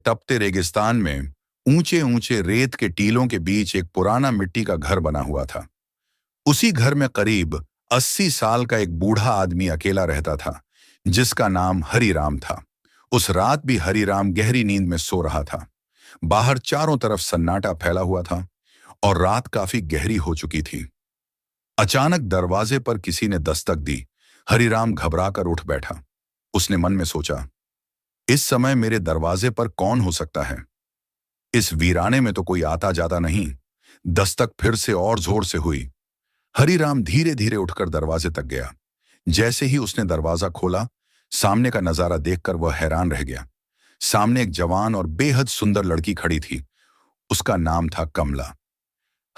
तपते रेगिस्तान में ऊंचे ऊंचे रेत के टीलों के बीच एक पुराना मिट्टी का घर बना हुआ था। उसी घर में करीब 80 साल का एक बूढ़ा आदमी अकेला रहता था, जिसका नाम हरिराम था। उस रात भी हरिराम गहरी नींद में सो रहा था। बाहर चारों तरफ सन्नाटा फैला हुआ था और रात काफी गहरी हो चुकी थी। अचानक दरवाजे पर किसी ने दस्तक दी। हरिराम घबराकर उठ बैठा। उसने मन में सोचा, इस समय मेरे दरवाजे पर कौन हो सकता है? इस वीराने में तो कोई आता जाता नहीं। दस्तक फिर से और जोर से हुई। हरिराम धीरे धीरे उठकर दरवाजे तक गया। जैसे ही उसने दरवाजा खोला, सामने का नजारा देखकर वह हैरान रह गया। सामने एक जवान और बेहद सुंदर लड़की खड़ी थी। उसका नाम था कमला।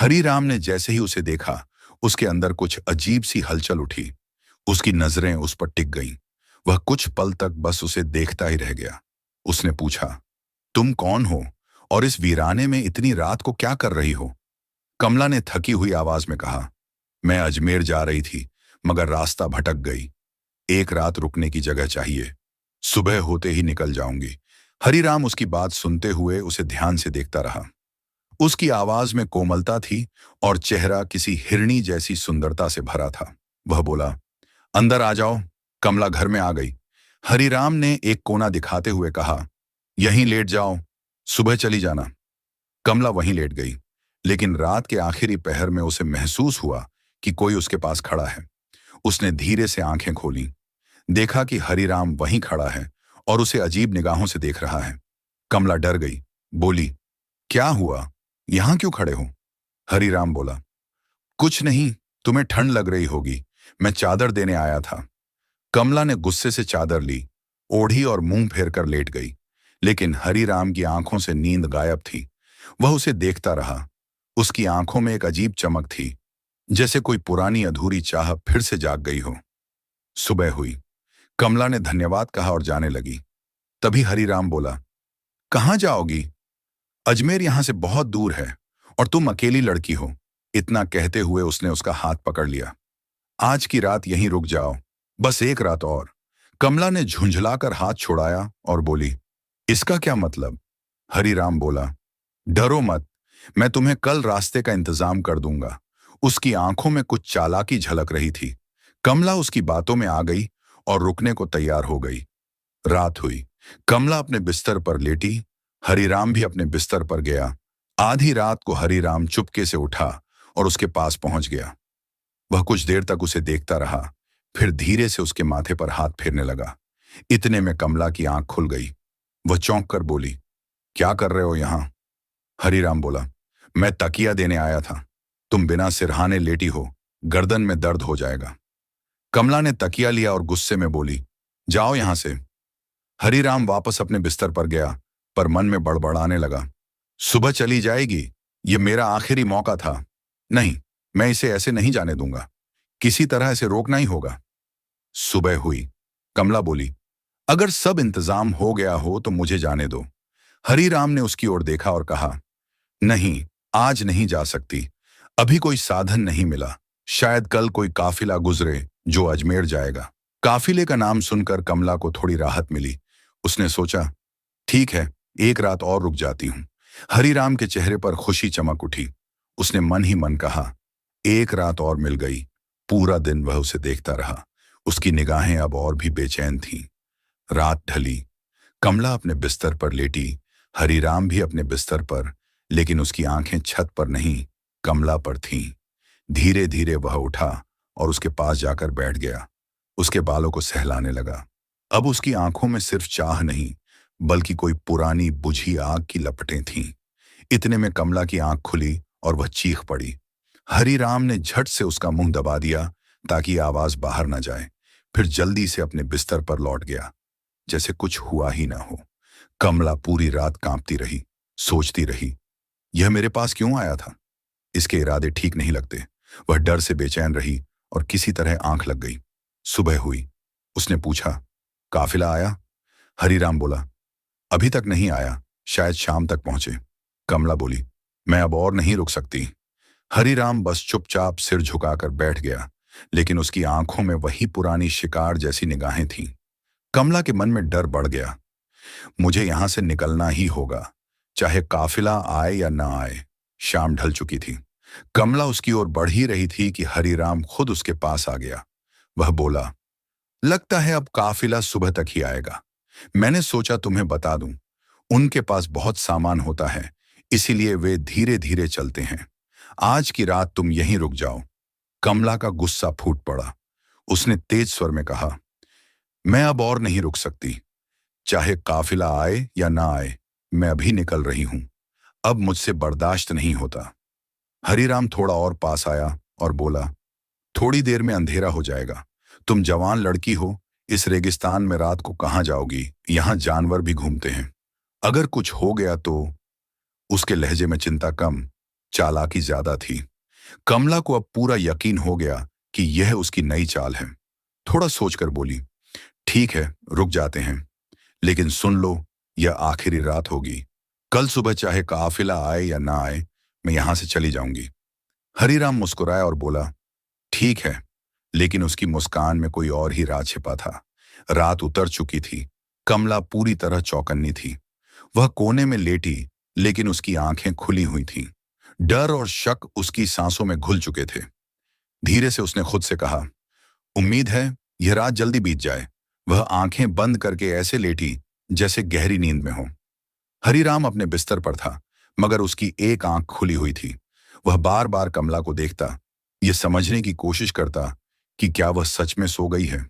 हरिराम ने जैसे ही उसे देखा, उसके अंदर कुछ अजीब सी हलचल उठी। उसकी नजरें उस पर टिक गईं। वह कुछ पल तक बस उसे देखता ही रह गया। उसने पूछा, तुम कौन हो और इस वीराने में इतनी रात को क्या कर रही हो? कमला ने थकी हुई आवाज में कहा, मैं अजमेर जा रही थी, मगर रास्ता भटक गई। एक रात रुकने की जगह चाहिए। सुबह होते ही निकल जाऊंगी। हरिराम उसकी बात सुनते हुए उसे ध्यान से देखता रहा। उसकी आवाज में कोमलता थी और चेहरा किसी हिरणी जैसी सुंदरता से भरा था। वह बोला, अंदर आ जाओ। कमला घर में आ गई। हरिराम ने एक कोना दिखाते हुए कहा, यहीं लेट जाओ, सुबह चली जाना। कमला वहीं लेट गई, लेकिन रात के आखिरी पहर में उसे महसूस हुआ कि कोई उसके पास खड़ा है। उसने धीरे से आंखें खोलीं। देखा कि हरिराम वहीं खड़ा है और उसे अजीब निगाहों से देख रहा है। कमला डर गई, बोली, क्या हुआ? यहां क्यों खड़े हो? हरिराम बोला, कुछ नहीं, तुम्हें ठंड लग रही होगी, मैं चादर देने आया था। कमला ने गुस्से से चादर ली, ओढ़ी और मुंह फेर कर लेट गई। लेकिन हरिराम की आंखों से नींद गायब थी। वह उसे देखता रहा। उसकी आंखों में एक अजीब चमक थी, जैसे कोई पुरानी अधूरी चाह फिर से जाग गई हो। सुबह हुई। कमला ने धन्यवाद कहा और जाने लगी। तभी हरिराम बोला, कहाँ जाओगी? अजमेर यहां से बहुत दूर है और तुम अकेली लड़की हो। इतना कहते हुए उसने उसका हाथ पकड़ लिया। आज की रात यहीं रुक जाओ, बस एक रात और। कमला ने झुंझलाकर हाथ छुड़ाया और बोली, इसका क्या मतलब? हरिराम बोला, डरो मत, मैं तुम्हें कल रास्ते का इंतजाम कर दूंगा। उसकी आंखों में कुछ चालाकी झलक रही थी। कमला उसकी बातों में आ गई और रुकने को तैयार हो गई। रात हुई। कमला अपने बिस्तर पर लेटी। हरिराम भी अपने बिस्तर पर गया। आधी रात को हरिराम चुपके से उठा और उसके पास पहुंच गया। वह कुछ देर तक उसे देखता रहा, फिर धीरे से उसके माथे पर हाथ फेरने लगा। इतने में कमला की आंख खुल गई। वह चौंक कर बोली, क्या कर रहे हो यहां? हरिराम बोला, मैं तकिया देने आया था। तुम बिना सिरहाने लेटी हो, गर्दन में दर्द हो जाएगा। कमला ने तकिया लिया और गुस्से में बोली, जाओ यहां से। हरिराम वापस अपने बिस्तर पर गया, पर मन में बड़बड़ाने लगा, सुबह चली जाएगी, ये मेरा आखिरी मौका था। नहीं, मैं इसे ऐसे नहीं जाने दूंगा। किसी तरह इसे रोकना ही होगा। सुबह हुई। कमला बोली, अगर सब इंतजाम हो गया हो तो मुझे जाने दो। हरिराम ने उसकी ओर देखा और कहा, नहीं, आज नहीं जा सकती। अभी कोई साधन नहीं मिला। शायद कल कोई काफिला गुजरे जो अजमेर जाएगा। काफिले का नाम सुनकर कमला को थोड़ी राहत मिली। उसने सोचा, ठीक है, एक रात और रुक जाती हूं। हरिराम के चेहरे पर खुशी चमक उठी। उसने मन ही मन कहा, एक रात और मिल गई। पूरा दिन वह उसे देखता रहा। उसकी निगाहें अब और भी बेचैन थीं। रात ढली। कमला अपने बिस्तर पर लेटी, हरिराम भी अपने बिस्तर पर, लेकिन उसकी आंखें छत पर नहीं, कमला पर थीं। धीरे धीरे वह उठा और उसके पास जाकर बैठ गया। उसके बालों को सहलाने लगा। अब उसकी आंखों में सिर्फ चाह नहीं, बल्कि कोई पुरानी बुझी आग की लपटें थीं। इतने में कमला की आंख खुली और वह चीख पड़ी। हरिराम ने झट से उसका मुंह दबा दिया ताकि आवाज बाहर न जाए। फिर जल्दी से अपने बिस्तर पर लौट गया, जैसे कुछ हुआ ही ना हो। कमला पूरी रात कांपती रही, सोचती रही, यह मेरे पास क्यों आया था? इसके इरादे ठीक नहीं लगते। वह डर से बेचैन रही और किसी तरह आंख लग गई। सुबह हुई। उसने पूछा, काफिला आया? हरिराम बोला, अभी तक नहीं आया, शायद शाम तक पहुंचे। कमला बोली, मैं अब और नहीं रुक सकती। हरिराम बस चुपचाप सिर झुकाकर बैठ गया, लेकिन उसकी आंखों में वही पुरानी शिकार जैसी निगाहें थीं। कमला के मन में डर बढ़ गया। मुझे यहां से निकलना ही होगा, चाहे काफिला आए या ना आए। शाम ढल चुकी थी। कमला उसकी ओर बढ़ ही रही थी कि हरिराम खुद उसके पास आ गया। वह बोला, लगता है अब काफिला सुबह तक ही आएगा। मैंने सोचा तुम्हें बता दूं, उनके पास बहुत सामान होता है, इसीलिए वे धीरे धीरे चलते हैं। आज की रात तुम यहीं रुक जाओ। कमला का गुस्सा फूट पड़ा। उसने तेज स्वर में कहा, मैं अब और नहीं रुक सकती। चाहे काफिला आए या ना आए, मैं अभी निकल रही हूं। अब मुझसे बर्दाश्त नहीं होता। हरीराम थोड़ा और पास आया और बोला, थोड़ी देर में अंधेरा हो जाएगा। तुम जवान लड़की हो, इस रेगिस्तान में रात को कहां जाओगी? यहां जानवर भी घूमते हैं। अगर कुछ हो गया तो? उसके लहजे में चिंता कम, चालाकी ज्यादा थी। कमला को अब पूरा यकीन हो गया कि यह उसकी नई चाल है। थोड़ा सोचकर बोली, ठीक है, रुक जाते हैं, लेकिन सुन लो, यह आखिरी रात होगी। कल सुबह चाहे काफिला आए या ना आए, मैं यहां से चली जाऊंगी। हरीराम मुस्कुराया और बोला, ठीक है। लेकिन उसकी मुस्कान में कोई और ही राज छिपा था। रात उतर चुकी थी। कमला पूरी तरह चौकन्नी थी। वह कोने में लेटी, लेकिन उसकी आंखें खुली हुई थीं। डर और शक उसकी सांसों में घुल चुके थे। धीरे से उसने खुद से कहा, उम्मीद है यह रात जल्दी बीत जाए। वह आंखें बंद करके ऐसे लेटी जैसे गहरी नींद में हो। हरीराम अपने बिस्तर पर था, मगर उसकी एक आंख खुली हुई थी। वह बार बार कमला को देखता, यह समझने की कोशिश करता कि क्या वह सच में सो गई है।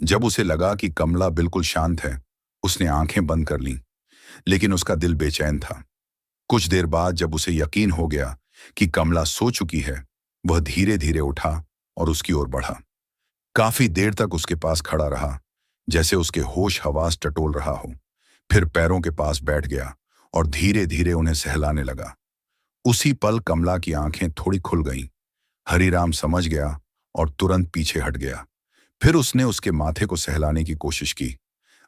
जब उसे लगा कि कमला बिल्कुल शांत है, उसने आंखें बंद कर लीं, लेकिन उसका दिल बेचैन था। कुछ देर बाद जब उसे यकीन हो गया कि कमला सो चुकी है, वह धीरे धीरे उठा और उसकी ओर बढ़ा। काफी देर तक उसके पास खड़ा रहा, जैसे उसके होश हवास टटोल रहा हो। फिर पैरों के पास बैठ गया और धीरे धीरे उन्हें सहलाने लगा। उसी पल कमला की आंखें थोड़ी खुल गईं। हरीराम समझ गया और तुरंत पीछे हट गया। फिर उसने उसके माथे को सहलाने की कोशिश की।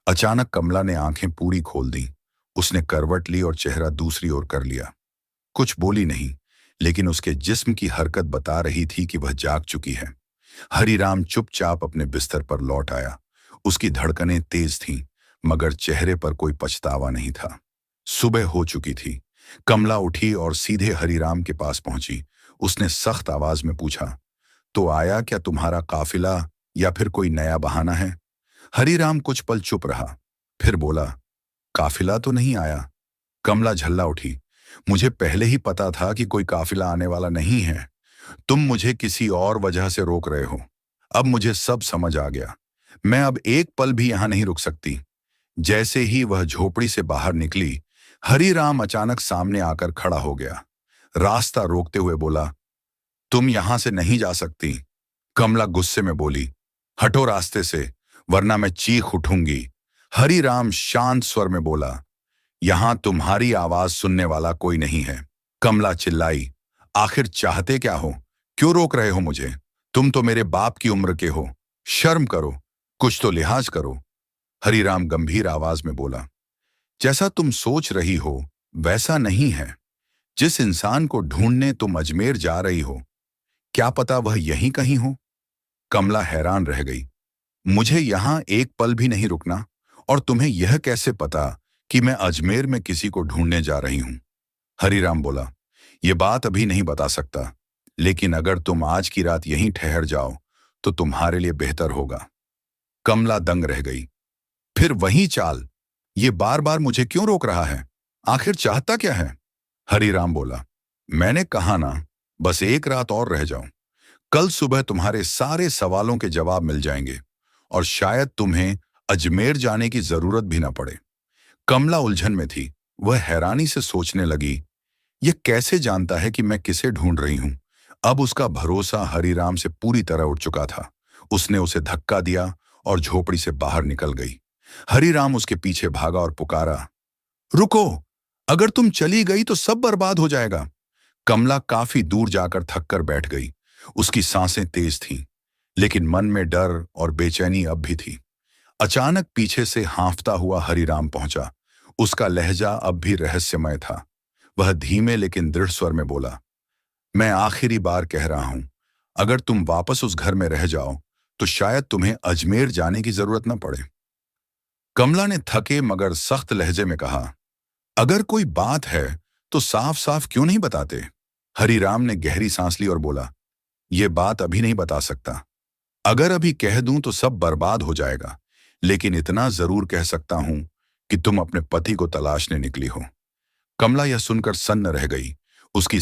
अचानक कमला ने आंखें पूरी खोल दी। उसने करवट ली और चेहरा दूसरी ओर कर लिया। कुछ बोली नहीं, लेकिन उसके जिस्म की हरकत बता रही थी कि वह जाग चुकी है। हरीराम चुपचाप अपने बिस्तर पर लौट आया। उसकी धड़कनें तेज थीं, मगर चेहरे पर कोई पछतावा नहीं था। सुबह हो चुकी थी। कमला उठी और सीधे हरीराम के पास पहुंची। उसने सख्त आवाज में पूछा, तो आया क्या तुम्हारा काफिला या फिर कोई नया बहाना है? हरीराम कुछ पल चुप रहा, फिर बोला, काफिला तो नहीं आया। कमला झल्ला उठी, मुझे पहले ही पता था कि कोई काफिला आने वाला नहीं है। तुम मुझे किसी और वजह से रोक रहे हो। अब मुझे सब समझ आ गया। मैं अब एक पल भी यहां नहीं रुक सकती। जैसे ही वह झोपड़ी से बाहर निकली, हरीराम अचानक सामने आकर खड़ा हो गया। रास्ता रोकते हुए बोला, तुम यहां से नहीं जा सकती। कमला गुस्से में बोली, हटो रास्ते से, वरना मैं चीख उठूंगी। हरीराम शांत स्वर में बोला, यहां तुम्हारी आवाज सुनने वाला कोई नहीं है। कमला चिल्लाई, आखिर चाहते क्या हो? क्यों रोक रहे हो मुझे? तुम तो मेरे बाप की उम्र के हो। शर्म करो, कुछ तो लिहाज करो। हरीराम गंभीर आवाज में बोला, जैसा तुम सोच रही हो वैसा नहीं है। जिस इंसान को ढूंढने तुम अजमेर जा रही हो, क्या पता वह यहीं कहीं हो? कमला हैरान रह गई। मुझे यहां एक पल भी नहीं रुकना, और तुम्हें यह कैसे पता कि मैं अजमेर में किसी को ढूंढने जा रही हूं? हरीराम बोला, यह बात अभी नहीं बता सकता, लेकिन अगर तुम आज की रात यहीं ठहर जाओ तो तुम्हारे लिए बेहतर होगा। कमला दंग रह गई। फिर वही चाल? ये बार बार मुझे क्यों रोक रहा है? आखिर चाहता क्या है? हरीराम बोला, मैंने कहा ना, बस एक रात और रह जाओ। कल सुबह तुम्हारे सारे सवालों के जवाब मिल जाएंगे, और शायद तुम्हें अजमेर जाने की जरूरत भी ना पड़े। कमला उलझन में थी। वह हैरानी से सोचने लगी, यह कैसे जानता है कि मैं किसे ढूंढ रही हूं? अब उसका भरोसा हरीराम से पूरी तरह उठ चुका था। उसने उसे धक्का दिया और झोपड़ी से बाहर निकल गई। हरीराम उसके पीछे भागा और पुकारा, रुको, अगर तुम चली गई तो सब बर्बाद हो जाएगा। कमला काफी दूर जाकर थक कर बैठ गई। उसकी सांसें तेज थीं, लेकिन मन में डर और बेचैनी अब भी थी। अचानक पीछे से हाँफता हुआ हरीराम पहुंचा। उसका लहजा अब भी रहस्यमय था। वह धीमे लेकिन दृढ़ स्वर में बोला, मैं आखिरी बार कह रहा हूं, अगर तुम वापस उस घर में रह जाओ तो शायद तुम्हें अजमेर जाने की जरूरत न पड़े। कमला ने थके मगर सख्त लहजे में कहा, अगर कोई बात है तो साफ साफ क्यों नहीं बताते? हरीराम ने गहरी सांस ली और बोला, यह बात अभी नहीं बता सकता। अगर अभी कह दूं तो सब बर्बाद हो जाएगा, लेकिन इतना जरूर कह सकता हूं कि तुम अपने पति को तलाशने निकली हो। कमला यह सुनकर सन्न रह गई। उसकी